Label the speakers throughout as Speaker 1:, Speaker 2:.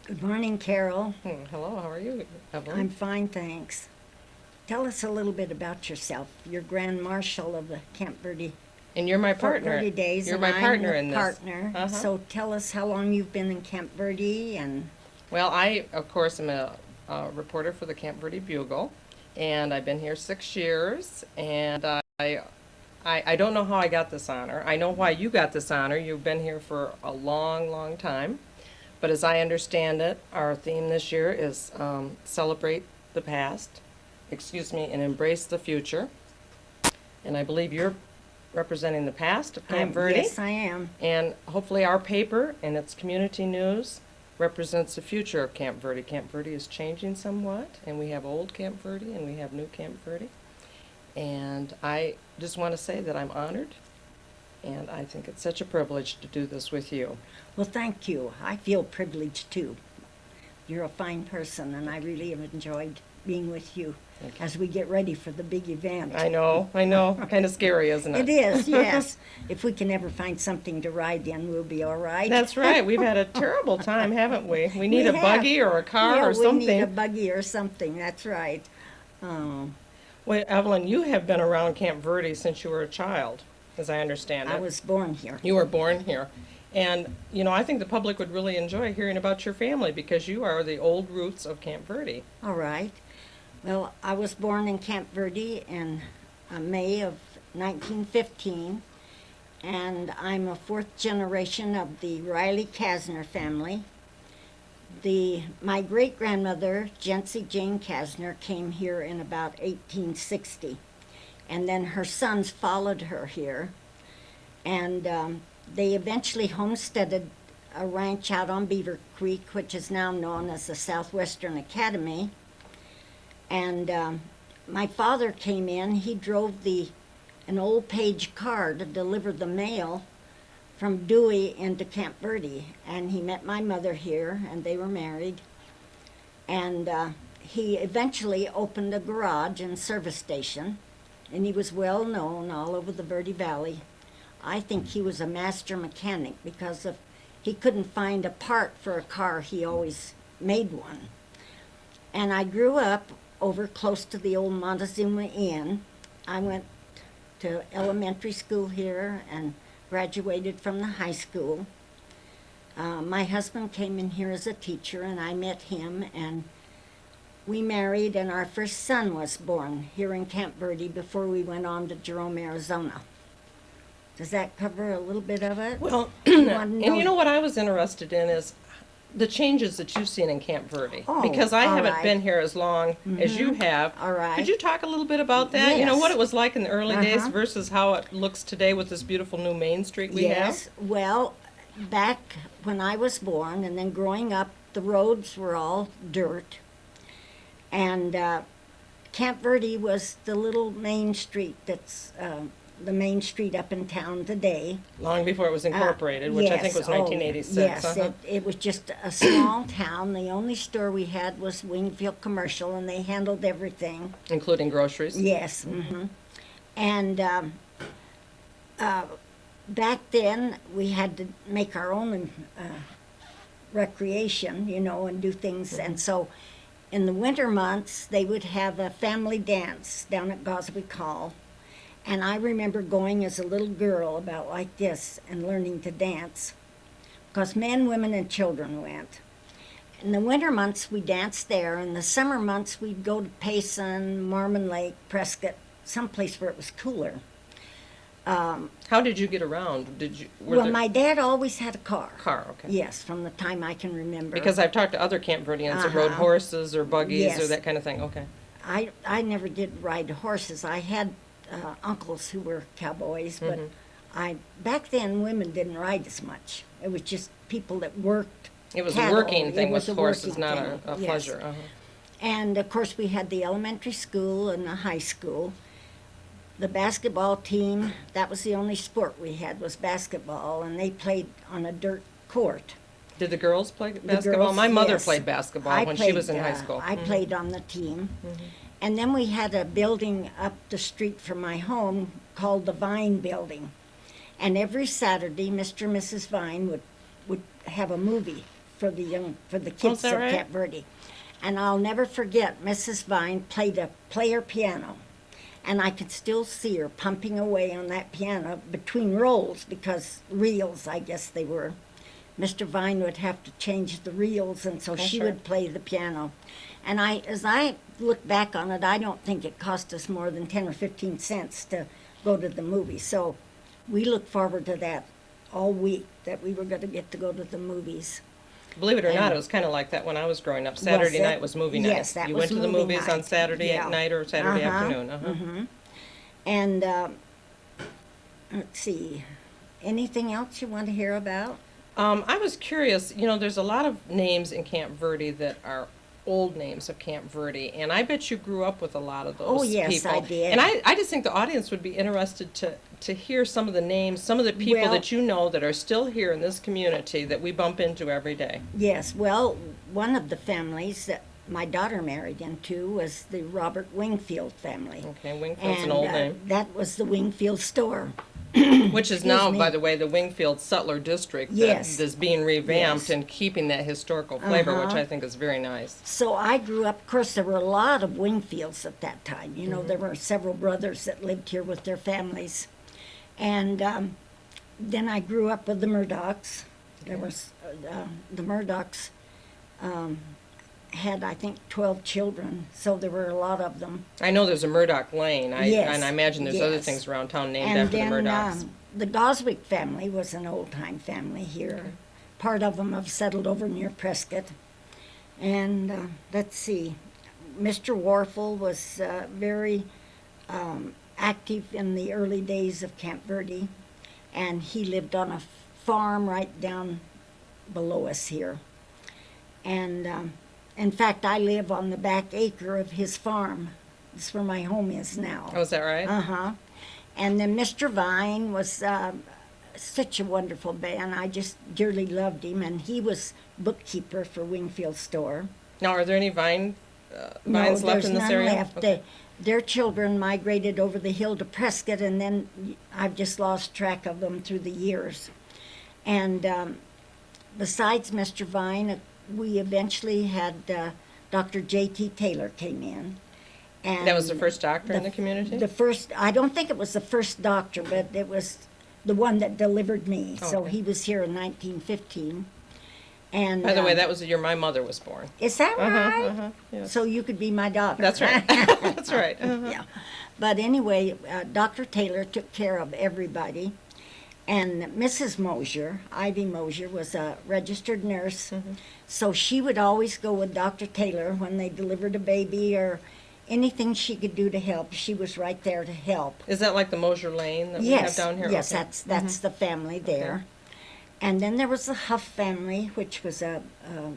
Speaker 1: Good morning, Carol.
Speaker 2: Hello, how are you, Evelyn?
Speaker 1: I'm fine, thanks. Tell us a little bit about yourself. You're Grand Marshal of the Camp Verde,
Speaker 2: And you're my
Speaker 1: Fort
Speaker 2: partner.
Speaker 1: Verde Days,
Speaker 2: You're
Speaker 1: and
Speaker 2: my
Speaker 1: I'm
Speaker 2: partner
Speaker 1: your
Speaker 2: in this.
Speaker 1: partner.
Speaker 2: Uh-huh.
Speaker 1: So tell us how long you've been in Camp Verde and
Speaker 2: Well, I, of course, am a reporter for the Camp Verde Bugle, and I've been here 6 years, and I don't know how I got this honor. I know why you got this honor. You've been here for a long, long time. But as I understand it, our theme this year is celebrate the past, and embrace the future. And I believe you're representing the past of Camp Verde.
Speaker 1: yes, I am.
Speaker 2: And hopefully our paper and its community news represents the future of Camp Verde. Camp Verde is changing somewhat, and we have old Camp Verde and we have new Camp Verde. And I just want to say that I'm honored, and I think it's such a privilege to do this with you.
Speaker 1: Well, thank you. I feel privileged too. You're a fine person, and I really have enjoyed being with you
Speaker 2: Thank you.
Speaker 1: as we get ready for the big event.
Speaker 2: I know. Kind of scary, isn't it?
Speaker 1: It is, yes. If we can ever find something to ride in, we'll be all right.
Speaker 2: That's right. We've had a terrible time, haven't we? We need a
Speaker 1: have.
Speaker 2: buggy or a car
Speaker 1: Yeah,
Speaker 2: or
Speaker 1: we
Speaker 2: something.
Speaker 1: need a buggy or something, that's right. Oh,
Speaker 2: Well, Evelyn, you have been around Camp Verde since you were a child, as I understand it.
Speaker 1: I was born here.
Speaker 2: You were born here. And, I think the public would really enjoy hearing about your family because you are the old roots of Camp Verde.
Speaker 1: All right. Well, I was born in Camp Verde in May of 1915, and I'm a fourth generation of the Riley Kasner family. My great-grandmother, Jency Jane Kasner, came here in about 1860, and then her sons followed her here, and they eventually homesteaded a ranch out on Beaver Creek, which is now known as the Southwestern Academy. And my father came in. He drove an old Page car to deliver the mail from Dewey into Camp Verde, and he met my mother here, and they were married. And he eventually opened a garage and service station, and he was well known all over the Verde Valley. I think he was a master mechanic because he couldn't find a part for a car, he always made one. And I grew up over close to the old Montezuma Inn. I went to elementary school here and graduated from the high school. My husband came in here as a teacher, and I met him, and we married, and our first son was born here in Camp Verde before we went on to Jerome, Arizona. Does that cover a little bit of it?
Speaker 2: Well,
Speaker 1: You wanna
Speaker 2: and
Speaker 1: know-
Speaker 2: you know what I was interested in is the changes that you've seen in Camp Verde.
Speaker 1: Oh,
Speaker 2: because I
Speaker 1: all
Speaker 2: haven't
Speaker 1: right.
Speaker 2: been here as long as you have.
Speaker 1: All right.
Speaker 2: Could you talk a little bit about that? You know, what
Speaker 1: Yes.
Speaker 2: it was like in the early days
Speaker 1: Uh-huh.
Speaker 2: versus how it looks today with this beautiful new Main Street we
Speaker 1: Yes.
Speaker 2: have?
Speaker 1: Well, back when I was born and then growing up, the roads were all dirt. And Camp Verde was the little main street that's the main street up in town today.
Speaker 2: Long before it was incorporated, which I think was
Speaker 1: Yes,
Speaker 2: 1986.
Speaker 1: Yes,
Speaker 2: uh-huh.
Speaker 1: it was just a small town. The only store we had was Wingfield Commercial, and they handled everything.
Speaker 2: Including groceries.
Speaker 1: Yes. And back then, we had to make our own recreation, and do things. And so in the winter months, they would have a family dance down at Goswick Hall. And I remember going as a little girl about like this and learning to dance because men, women, and children went. In the winter months, we danced there. In the summer months, we'd go to Payson, Marmon Lake, Prescott, someplace where it was cooler.
Speaker 2: How did you get around?
Speaker 1: Well, my dad always had a car.
Speaker 2: Car, okay.
Speaker 1: Yes, from the time I can remember.
Speaker 2: Because I've talked to other Camp Verdeans that rode
Speaker 1: Uh-huh.
Speaker 2: horses or buggies or
Speaker 1: Yes.
Speaker 2: that kind of thing. Okay.
Speaker 1: I never did ride horses. I had uncles who were cowboys, but back then women didn't ride as much. It was just people that worked.
Speaker 2: It was
Speaker 1: cattle.
Speaker 2: a working
Speaker 1: It
Speaker 2: thing
Speaker 1: was
Speaker 2: with
Speaker 1: a
Speaker 2: horses,
Speaker 1: working
Speaker 2: not
Speaker 1: thing,
Speaker 2: a
Speaker 1: yes.
Speaker 2: pleasure. Uh-huh.
Speaker 1: And of course, we had the elementary school and the high school. The basketball team, that was the only sport we had, was basketball, and they played on a dirt court.
Speaker 2: Did the girls play
Speaker 1: The
Speaker 2: basketball?
Speaker 1: girls,
Speaker 2: My mother
Speaker 1: yes.
Speaker 2: played basketball
Speaker 1: I
Speaker 2: when she
Speaker 1: played,
Speaker 2: was in high school.
Speaker 1: I played on the team. And then we had a building up the street from my home called the Vine Building. And every Saturday, Mr. and Mrs. Vine would have a movie for the
Speaker 2: Oh,
Speaker 1: kids
Speaker 2: is that
Speaker 1: at
Speaker 2: right?
Speaker 1: Camp Verde. And I'll never forget Mrs. Vine played a player piano. And I could still see her pumping away on that piano between rolls, because reels, I guess they were. Mr. Vine would have to change the reels, and so she
Speaker 2: sure.
Speaker 1: would play the piano. And as I look back on it, I don't think it cost us more than 10 or 15 cents to go to the movie. So we look forward to that all week, that we were going to get to go to the movies.
Speaker 2: Believe it or not,
Speaker 1: And-
Speaker 2: it was kind of like that when I was growing up. Saturday
Speaker 1: it?
Speaker 2: night was movie night.
Speaker 1: Yes, that
Speaker 2: you
Speaker 1: was
Speaker 2: went to the
Speaker 1: movie
Speaker 2: movies on
Speaker 1: night.
Speaker 2: Saturday
Speaker 1: Yeah.
Speaker 2: night or Saturday
Speaker 1: Uh-huh.
Speaker 2: afternoon.
Speaker 1: And let's see, anything else you want to hear about?
Speaker 2: I was curious, there's a lot of names in Camp Verde that are old names of Camp Verde, and I bet you grew up with a lot of those
Speaker 1: Oh, yes,
Speaker 2: people.
Speaker 1: I did.
Speaker 2: And I just think the audience would be interested to hear some of the names, some of the people
Speaker 1: Well-
Speaker 2: that you know that are still here in this community that we bump into every day.
Speaker 1: Yes, well, one of the families that my daughter married into was the Robert Wingfield family.
Speaker 2: Okay, Wingfield's an
Speaker 1: And
Speaker 2: old name.
Speaker 1: that was the Wingfield store.
Speaker 2: Which is now,
Speaker 1: me.
Speaker 2: by the way, the Wingfield Sutler District
Speaker 1: Yes.
Speaker 2: that is being revamped
Speaker 1: Yes.
Speaker 2: and keeping that historical flavor, which
Speaker 1: Uh-huh.
Speaker 2: I think is very nice.
Speaker 1: So I grew up, of course, there were a lot of Wingfields at that time. You know, there were several brothers that lived here with their families. And then I grew up with the Murdochs. There was, the Murdochs had, I think, 12 children, so there were a lot of them.
Speaker 2: I know there's a Murdoch Lane,
Speaker 1: Yes,
Speaker 2: and I imagine there's other
Speaker 1: yes.
Speaker 2: things around town named
Speaker 1: And
Speaker 2: after the
Speaker 1: then
Speaker 2: Murdochs.
Speaker 1: the Goswick family was an old-time family here. Part of them have settled over near Prescott. And let's see, Mr. Warfel was very active in the early days of Camp Verde, and he lived on a farm right down below us here. And in fact, I live on the back acre of his farm. That's where my home is now.
Speaker 2: Oh, is that right?
Speaker 1: Uh-huh. And then Mr. Vine was such a wonderful man. I just dearly loved him, and he was bookkeeper for Wingfield Store.
Speaker 2: Now, are there any vines
Speaker 1: No,
Speaker 2: left
Speaker 1: there's
Speaker 2: in this
Speaker 1: none
Speaker 2: area?
Speaker 1: left.
Speaker 2: Okay.
Speaker 1: Their children migrated over the hill to Prescott, and then I've just lost track of them through the years. And besides Mr. Vine, we eventually had Dr. J.T. Taylor came in. And
Speaker 2: That was the first doctor in the community?
Speaker 1: The first, I don't think it was the first doctor, but it was the one that delivered me. So
Speaker 2: Okay.
Speaker 1: he was here in 1915. And
Speaker 2: By the way, that was the year my mother was born.
Speaker 1: is that right?
Speaker 2: Yes.
Speaker 1: So you could be my daughter.
Speaker 2: That's right. That's right.
Speaker 1: Yeah. But anyway, Dr. Taylor took care of everybody. And Mrs. Mosier, Ivy Mosier, was a registered nurse. So she would always go with Dr. Taylor when they delivered a baby or anything she could do to help. She was right there to help.
Speaker 2: Is that like the Mosier Lane that we have down here?
Speaker 1: Yes,
Speaker 2: Okay.
Speaker 1: that's the family there. And then there was the Huff family, which was a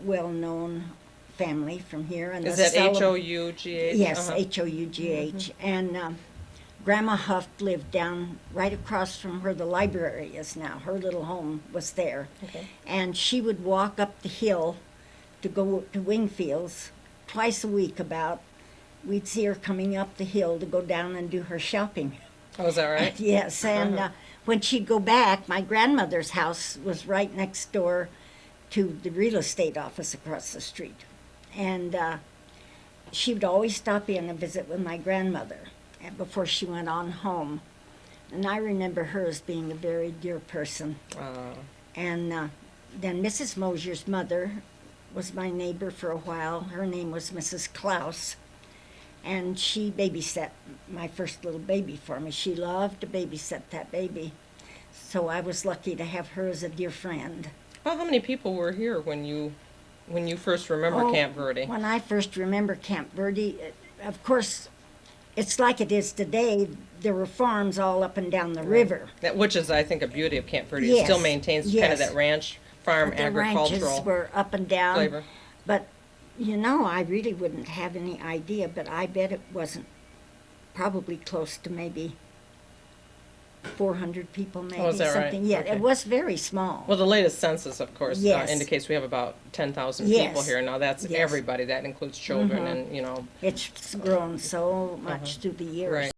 Speaker 1: well-known family from here. And
Speaker 2: Is
Speaker 1: the
Speaker 2: that
Speaker 1: Sullivan-
Speaker 2: H-O-U-G-H?
Speaker 1: Yes,
Speaker 2: Uh-huh.
Speaker 1: H-O-U-G-H. And Grandma Huff lived down right across from where the library is now. Her little home was there.
Speaker 2: Okay.
Speaker 1: And she would walk up the hill to go to Wingfields twice a week about. We'd see her coming up the hill to go down and do her shopping.
Speaker 2: Oh, is that right?
Speaker 1: Yes, and when she'd go back, my grandmother's house was right next door to the real estate office across the street. And she would always stop in and visit with my grandmother before she went on home. And I remember her as being a very dear person. And then Mrs. Mosier's mother was my neighbor for a while. Her name was Mrs. Klaus. And she babysat my first little baby for me. She loved to babysit that baby. So I was lucky to have her as a dear friend.
Speaker 2: Well, how many people were here when you first remember
Speaker 1: Oh,
Speaker 2: Camp Verde?
Speaker 1: When I first remember Camp Verde, of course, it's like it is today. There were farms all up and down the river.
Speaker 2: Which is, I think, a beauty of Camp Verde. It still
Speaker 1: Yes,
Speaker 2: maintains kind of
Speaker 1: yes.
Speaker 2: that ranch, farm,
Speaker 1: The
Speaker 2: agricultural
Speaker 1: ranches were up and down.
Speaker 2: flavor.
Speaker 1: But, you know, I really wouldn't have any idea, but I bet it wasn't probably close to maybe 400 people, maybe
Speaker 2: is that right?
Speaker 1: something. Yeah,
Speaker 2: Okay.
Speaker 1: it was very small.
Speaker 2: Well, the latest census, of course,
Speaker 1: Yes.
Speaker 2: indicates we have about 10,000 people
Speaker 1: Yes.
Speaker 2: here. Now, that's
Speaker 1: Yes.
Speaker 2: everybody. That includes children and,
Speaker 1: It's grown so much through the years.
Speaker 2: Right.